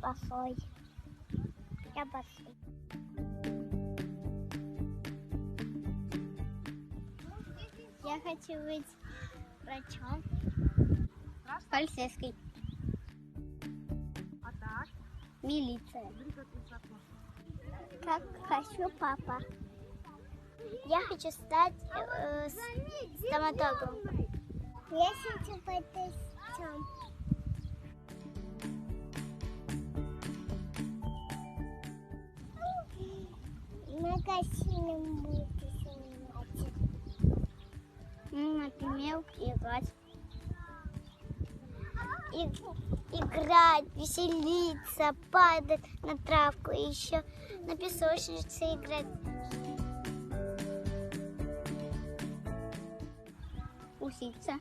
босой. Я босой. Я хочу быть врачом. Полицейской. А так? Милиция. Как хочу папа. Я хочу стать стоматологом. Я хочу быть врачом. Магазином буду заниматься. Например, играть. Играть, веселиться, падать на травку и еще на песочнице играть. Учиться.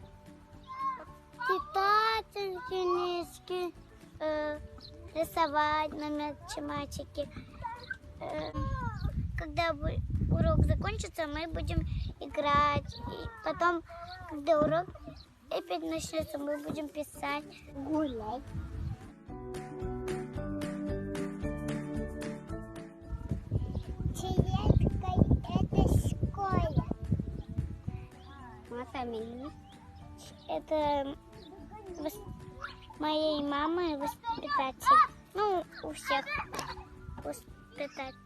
Читать английский, рисовать на математике. Когда урок закончится, мы будем играть. И потом, когда урок опять начнется, мы будем писать, гулять. Тележка — это школа. Моя фамилия. Это моей мамы воспитатель. Ну, у всех воспитатель.